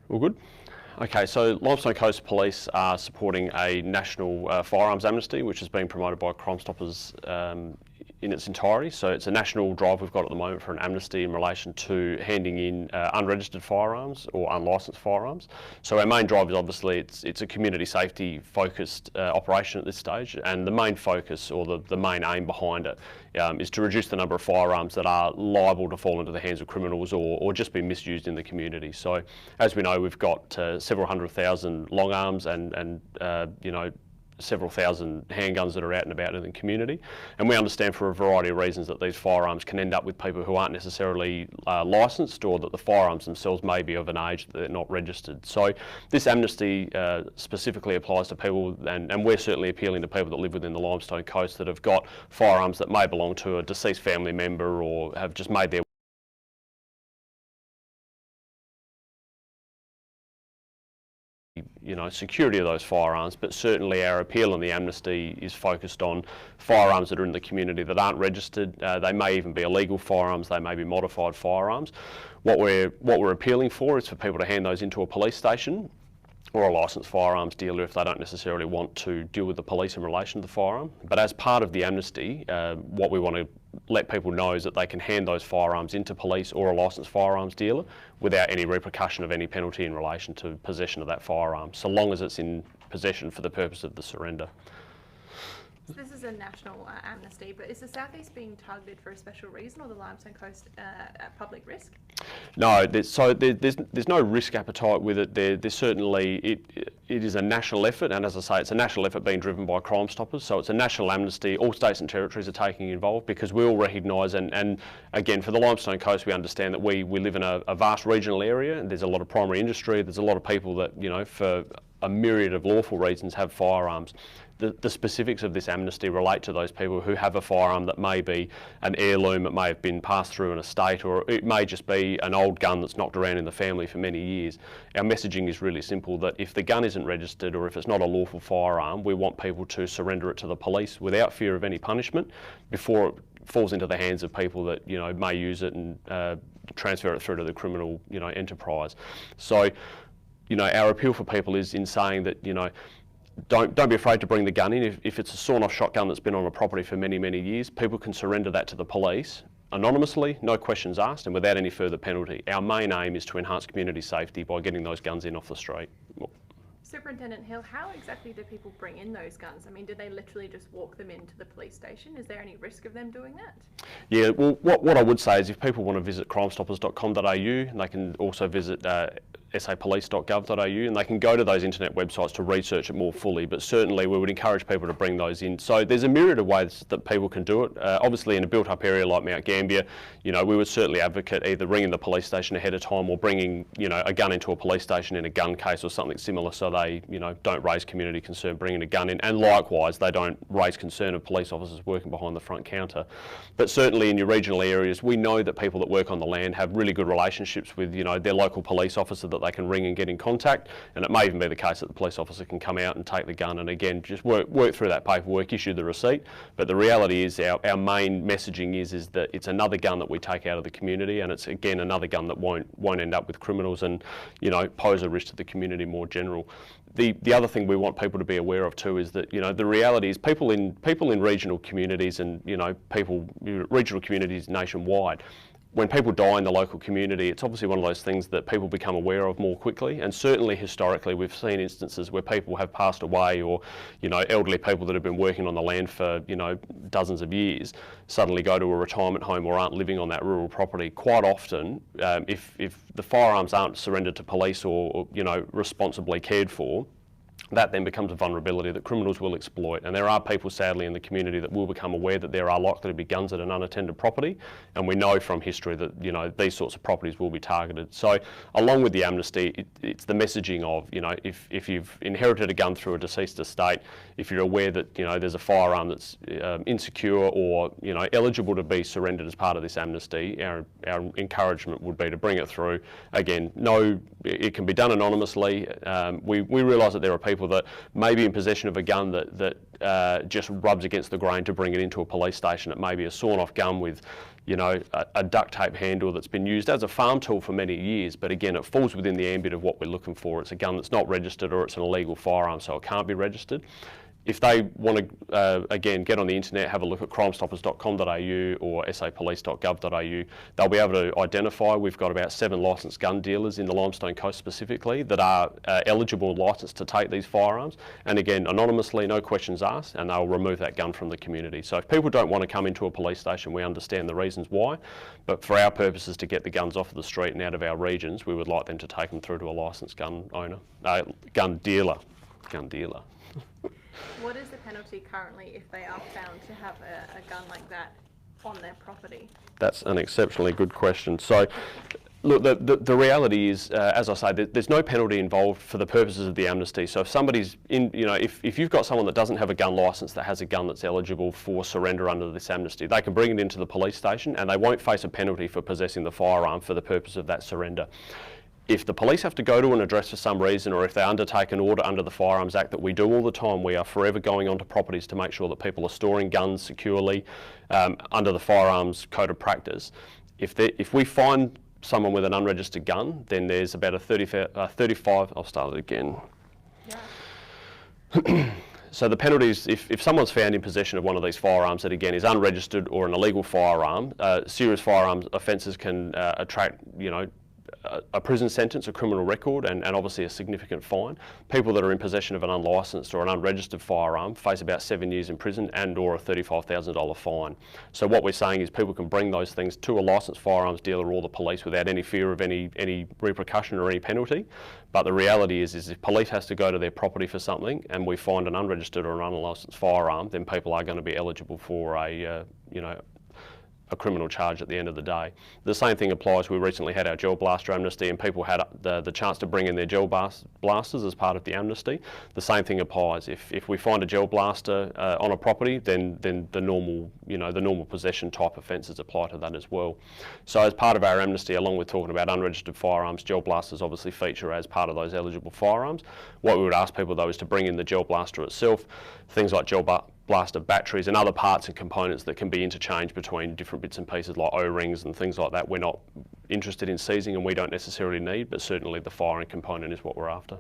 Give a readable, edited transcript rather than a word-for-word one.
All good? Okay, so Limestone Coast Police are supporting a national firearms amnesty, which is being promoted by Crime Stoppers in its entirety. So it's a national drive we've got at the moment for an amnesty in relation to handing in unregistered firearms or unlicensed firearms. So our main drive is obviously it's a community safety focused operation at this stage, and the main focus or the main aim behind it is to reduce the number of firearms that are liable to fall into the hands of criminals or just be misused in the community. So as we know, we've got several 100,000 long arms and you know, several thousand handguns that are out and about in the community, and we understand for a variety of reasons that these firearms can end up with people who aren't necessarily licensed, or that the firearms themselves may be of an age that they're not registered. So this amnesty specifically applies to people, and we're certainly appealing to people that live within the Limestone Coast that have got firearms that may belong to a deceased family member or have just made their security of those firearms. But certainly our appeal on the amnesty is focused on firearms that are in the community that aren't registered. They may even be illegal firearms, they may be modified firearms. What we're appealing for is for people to hand those into a police station or a licensed firearms dealer if they don't necessarily want to deal with the police in relation to the firearm. But as part of the amnesty, what we want to let people know is that they can hand those firearms into police or a licensed firearms dealer without any repercussion of any penalty in relation to possession of that firearm, so long as it's in possession for the purpose of the surrender. So this is a national amnesty, but is the Southeast being targeted for a special reason, or the Limestone Coast at public risk? No, there's no risk appetite with it. There's certainly, it is a national effort, and as I say, it's a national effort being driven by Crime Stoppers, so it's a national amnesty. All states and territories are taking involved because we all recognise, and again, for the Limestone Coast, we understand that we live in a vast regional area, and there's a lot of primary industry, there's a lot of people that, you know, for a myriad of lawful reasons have firearms. The specifics of this amnesty relate to those people who have a firearm that may be an heirloom, it may have been passed through an estate, or it may just be an old gun that's knocked around in the family for many years. Our messaging is really simple, that if the gun isn't registered or if it's not a lawful firearm, we want people to surrender it to the police without fear of any punishment before it falls into the hands of people that, you know, may use it and transfer it through to the criminal, you know, enterprise. So, you know, our appeal for people is in saying that, you know, don't be afraid to bring the gun in. If it's a sawn-off shotgun that's been on a property for many, many years, people can surrender that to the police anonymously, no questions asked, and without any further penalty. Our main aim is to enhance community safety by getting those guns in off the street. Superintendent Hill, how exactly do people bring in those guns? I mean, do they literally just walk them into the police station? Is there any risk of them doing that? Yeah, well, what I would say is if people want to visit crimestoppers.com.au, and they can also visit sapolice.gov.au, and they can go to those internet websites to research it more fully, but certainly we would encourage people to bring those in. So there's a myriad of ways that people can do it. Obviously in a built-up area like Mount Gambier, you know, we would certainly advocate either ringing the police station ahead of time or bringing, you know, a gun into a police station in a gun case or something similar, so they, you know, don't raise community concern bringing a gun in, and likewise they don't raise concern of police officers working behind the front counter. But certainly in your regional areas, we know that people that work on the land have really good relationships with, you know, their local police officer that they can ring and get in contact, and it may even be the case that the police officer can come out and take the gun and again just work through that paperwork, issue the receipt. But the reality is our main messaging is that it's another gun that we take out of the community, and it's again another gun that won't end up with criminals and, you know, pose a risk to the community more general. The other thing we want people to be aware of too is that, you know, the reality is people in regional communities and, you know, regional communities nationwide, when people die in the local community, it's obviously one of those things that people become aware of more quickly, and certainly historically we've seen instances where people have passed away, or, you know, elderly people that have been working on the land for, you know, dozens of years suddenly go to a retirement home or aren't living on that rural property. Quite often, if the firearms aren't surrendered to police or, you know, responsibly cared for, that then becomes a vulnerability that criminals will exploit. And there are people, sadly, in the community that will become aware that there are likely to be guns at an unattended property. And we know from history that, you know, these sorts of properties will be targeted. So along with the amnesty, it's the messaging of, you know, if you've inherited a gun through a deceased estate, if you're aware that, you know, there's a firearm that's insecure or, you know, eligible to be surrendered as part of this amnesty, our encouragement would be to bring it through. Again, no, it can be done anonymously. We realise that there are people people that may be in possession of a gun that just rubs against the grain to bring it into a police station. It may be a sawn-off gun with, you know, a duct tape handle that's been used as a farm tool for many years, but again, it falls within the ambit of what we're looking for. It's a gun that's not registered, or it's an illegal firearm, so it can't be registered. If they want to, again, get on the internet, have a look at crimestoppers.com.au or sapolice.gov.au, they'll be able to identify. We've got about 7 licensed gun dealers in the Limestone Coast specifically that are eligible and licensed to take these firearms. And again, anonymously, no questions asked, and they'll remove that gun from the community. So if people don't want to come into a police station, we understand the reasons why. But for our purposes, to get the guns off of the street and out of our regions, we would like them to take them through to a licensed gun owner, gun dealer. What is the penalty currently if they are found to have a gun like that on their property? That's an exceptionally good question. So, look, the reality is, as I say, there's no penalty involved for the purposes of the amnesty. So if somebody's in, you know, if you've got someone that doesn't have a gun licence that has a gun that's eligible for surrender under this amnesty, they can bring it into the police station and they won't face a penalty for possessing the firearm for the purpose of that surrender. If the police have to go to an address for some reason, or if they undertake an order under the Firearms Act that we do all the time, we are forever going onto properties to make sure that people are storing guns securely under the Firearms Code of Practice. If we find someone with an unregistered gun, then there's about a 35, I'll start it again. Yeah. So the penalties, if someone's found in possession of one of these firearms that again is unregistered or an illegal firearm, serious firearms offences can attract, you know, a prison sentence, a criminal record, and obviously a significant fine. People that are in possession of an unlicensed or an unregistered firearm face about 7 years in prison and or a $35,000 fine. So what we're saying is people can bring those things to a licensed firearms dealer or the police without any fear of any repercussion or any penalty. But the reality is if police has to go to their property for something and we find an unregistered or an unlicensed firearm, then people are going to be eligible for a criminal charge at the end of the day. The same thing applies. We recently had our gel blaster amnesty and people had the chance to bring in their gel blasters as part of the amnesty. The same thing applies. If we find a gel blaster on a property, then the normal possession type offences apply to that as well. So as part of our amnesty, along with talking about unregistered firearms, gel blasters obviously feature as part of those eligible firearms. What we would ask people though is to bring in the gel blaster itself, things like gel blaster batteries and other parts and components that can be interchanged between different bits and pieces like O-rings and things like that we're not interested in seizing and we don't necessarily need, but certainly the firing component is what we're after.